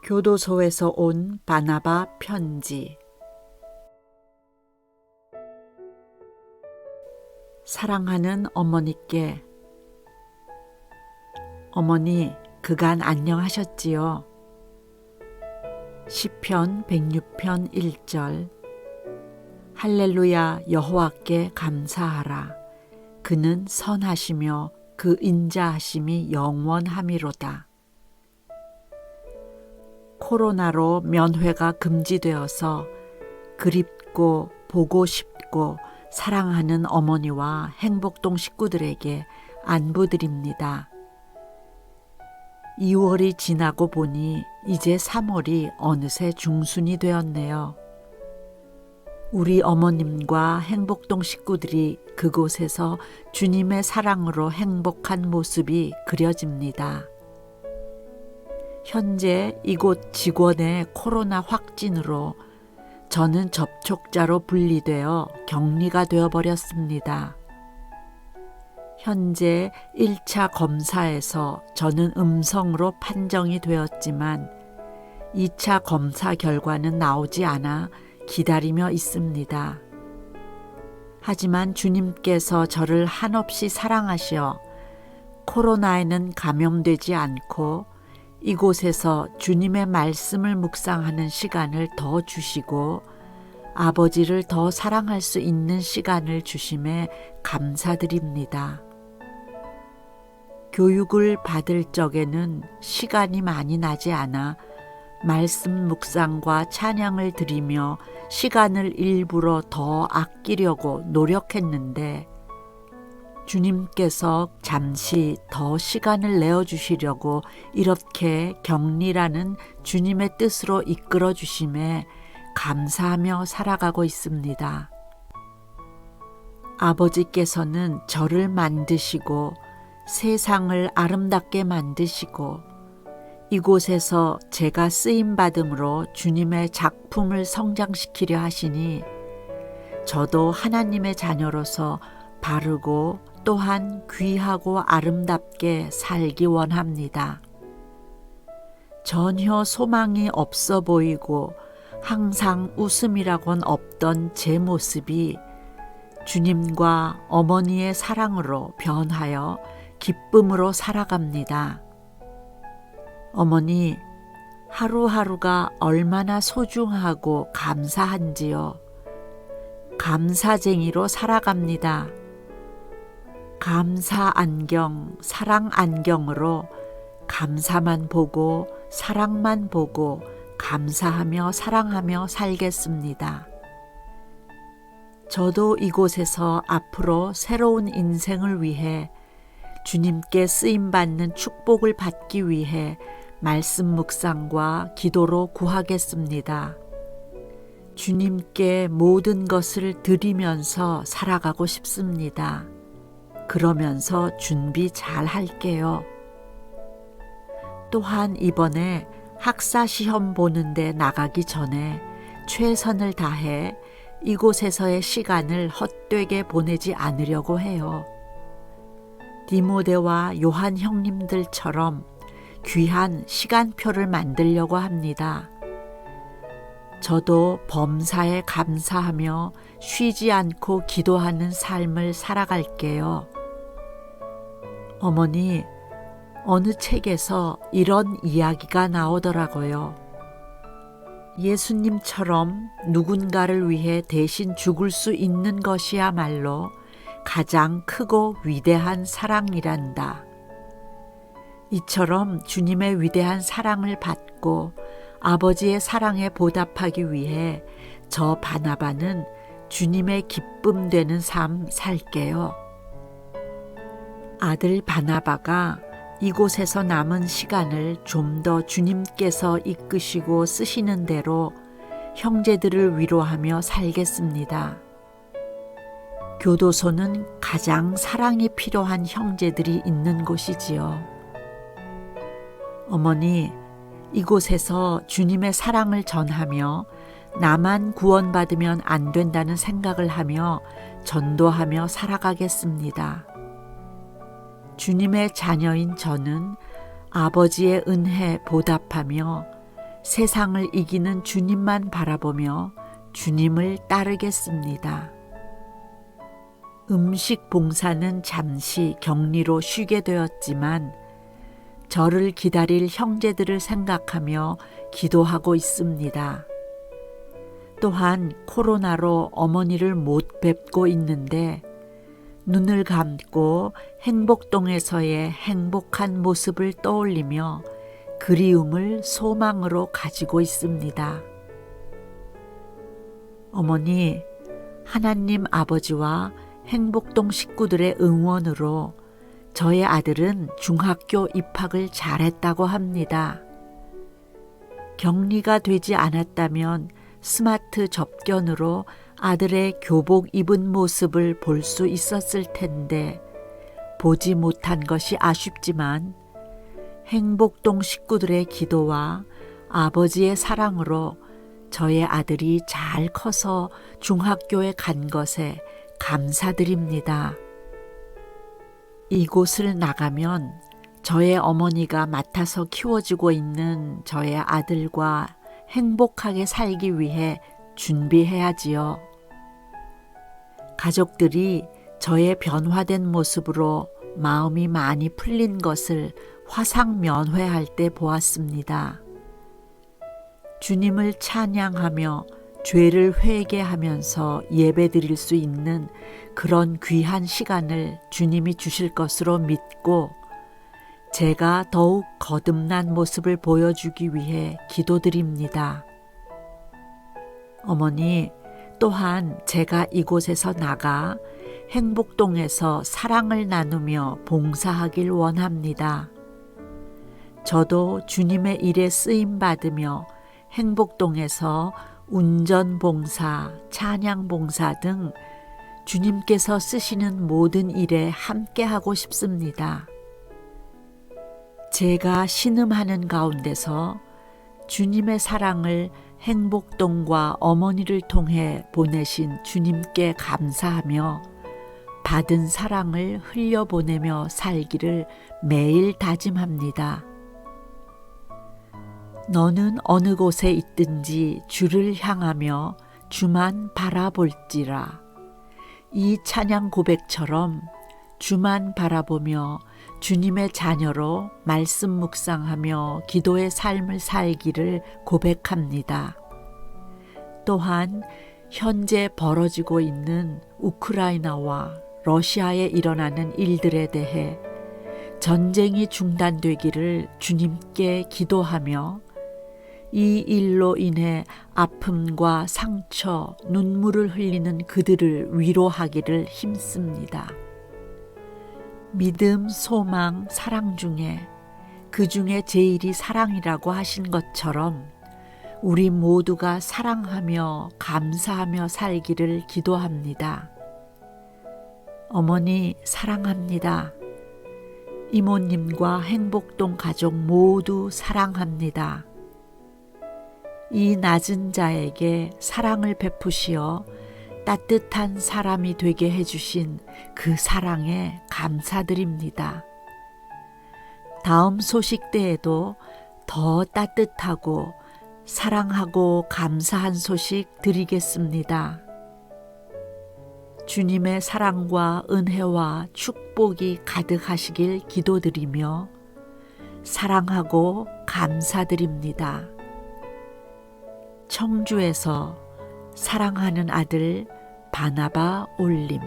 교도소에서 온 바나바 편지. 사랑하는 어머니께, 어머니 그간 안녕하셨지요? 시편 106편 1절. 할렐루야, 여호와께 감사하라. 그는 선하시며 그 인자하심이 영원함이로다. 코로나로 면회가 금지되어서 그립고 보고 싶고 사랑하는 어머니와 행복동 식구들에게 안부드립니다. 2월이 지나고 보니 이제 3월이 어느새 중순이 되었네요. 우리 어머님과 행복동 식구들이 그곳에서 주님의 사랑으로 행복한 모습이 그려집니다. 현재 이곳 직원의 코로나 확진으로 저는 접촉자로 분리되어 격리가 되어버렸습니다. 현재 1차 검사에서 저는 음성으로 판정이 되었지만 2차 검사 결과는 나오지 않아 기다리며 있습니다. 하지만 주님께서 저를 한없이 사랑하시어 코로나에는 감염되지 않고 이곳에서 주님의 말씀을 묵상하는 시간을 더 주시고 아버지를 더 사랑할 수 있는 시간을 주심에 감사드립니다. 교육을 받을 적에는 시간이 많이 나지 않아 말씀 묵상과 찬양을 드리며 시간을 일부러 더 아끼려고 노력했는데 주님께서 잠시 더 시간을 내어주시려고 이렇게 격리라는 주님의 뜻으로 이끌어 주심에 감사하며 살아가고 있습니다. 아버지께서는 저를 만드시고 세상을 아름답게 만드시고 이곳에서 제가 쓰임받음으로 주님의 작품을 성장시키려 하시니 저도 하나님의 자녀로서 바르고 또한 귀하고 아름답게 살기 원합니다. 전혀 소망이 없어 보이고 항상 웃음이라곤 없던 제 모습이 주님과 어머니의 사랑으로 변하여 기쁨으로 살아갑니다. 어머니, 하루하루가 얼마나 소중하고 감사한지요. 감사쟁이로 살아갑니다. 감사 안경, 사랑 안경으로 감사만 보고 사랑만 보고 감사하며 사랑하며 살겠습니다. 저도 이곳에서 앞으로 새로운 인생을 위해 주님께 쓰임받는 축복을 받기 위해 말씀 묵상과 기도로 구하겠습니다. 주님께 모든 것을 드리면서 살아가고 싶습니다. 그러면서 준비 잘 할게요. 또한 이번에 학사 시험 보는데 나가기 전에 최선을 다해 이곳에서의 시간을 헛되게 보내지 않으려고 해요. 디모데와 요한 형님들처럼 귀한 시간표를 만들려고 합니다. 저도 범사에 감사하며 쉬지 않고 기도하는 삶을 살아갈게요. 어머니, 어느 책에서 이런 이야기가 나오더라고요. 예수님처럼 누군가를 위해 대신 죽을 수 있는 것이야말로 가장 크고 위대한 사랑이란다. 이처럼 주님의 위대한 사랑을 받고 아버지의 사랑에 보답하기 위해 저 바나바는 주님의 기쁨 되는 삶 살게요. 아들 바나바가 이곳에서 남은 시간을 좀 더 주님께서 이끄시고 쓰시는 대로 형제들을 위로하며 살겠습니다. 교도소는 가장 사랑이 필요한 형제들이 있는 곳이지요. 어머니, 이곳에서 주님의 사랑을 전하며 나만 구원받으면 안 된다는 생각을 하며 전도하며 살아가겠습니다. 주님의 자녀인 저는 아버지의 은혜 보답하며 세상을 이기는 주님만 바라보며 주님을 따르겠습니다. 음식 봉사는 잠시 격리로 쉬게 되었지만 저를 기다릴 형제들을 생각하며 기도하고 있습니다. 또한 코로나로 어머니를 못 뵙고 있는데 눈을 감고 행복동에서의 행복한 모습을 떠올리며 그리움을 소망으로 가지고 있습니다. 어머니, 하나님 아버지와 행복동 식구들의 응원으로 저의 아들은 중학교 입학을 잘했다고 합니다. 격리가 되지 않았다면 스마트 접견으로 아들의 교복 입은 모습을 볼 수 있었을 텐데 보지 못한 것이 아쉽지만 행복동 식구들의 기도와 아버지의 사랑으로 저의 아들이 잘 커서 중학교에 간 것에 감사드립니다. 이곳을 나가면 저의 어머니가 맡아서 키워주고 있는 저의 아들과 행복하게 살기 위해 준비해야지요. 가족들이 저의 변화된 모습으로 마음이 많이 풀린 것을 화상면회할 때 보았습니다. 주님을 찬양하며 죄를 회개하면서 예배드릴 수 있는 그런 귀한 시간을 주님이 주실 것으로 믿고 제가 더욱 거듭난 모습을 보여주기 위해 기도드립니다. 어머니, 또한 제가 이곳에서 나가 행복동에서 사랑을 나누며 봉사하길 원합니다. 저도 주님의 일에 쓰임받으며 행복동에서 운전봉사, 찬양봉사 등 주님께서 쓰시는 모든 일에 함께하고 싶습니다. 제가 신음하는 가운데서 주님의 사랑을 행복동과 어머니를 통해 보내신 주님께 감사하며 받은 사랑을 흘려보내며 살기를 매일 다짐합니다. 너는 어느 곳에 있든지 주를 향하며 주만 바라볼지라. 이 찬양 고백처럼 주만 바라보며 주님의 자녀로 말씀 묵상하며 기도의 삶을 살기를 고백합니다. 또한 현재 벌어지고 있는 우크라이나와 러시아에 일어나는 일들에 대해 전쟁이 중단되기를 주님께 기도하며 이 일로 인해 아픔과 상처, 눈물을 흘리는 그들을 위로하기를 힘씁니다. 믿음, 소망, 사랑 중에 그 중에 제일이 사랑이라고 하신 것처럼 우리 모두가 사랑하며 감사하며 살기를 기도합니다. 어머니 사랑합니다. 이모님과 행복동 가족 모두 사랑합니다. 이 낮은 자에게 사랑을 베푸시어 따뜻한 사람이 되게 해주신 그 사랑에 감사드립니다. 다음 소식 때에도 더 따뜻하고 사랑하고 감사한 소식 드리겠습니다. 주님의 사랑과 은혜와 축복이 가득하시길 기도드리며 사랑하고 감사드립니다. 청주에서 사랑하는 아들 바나바 올림.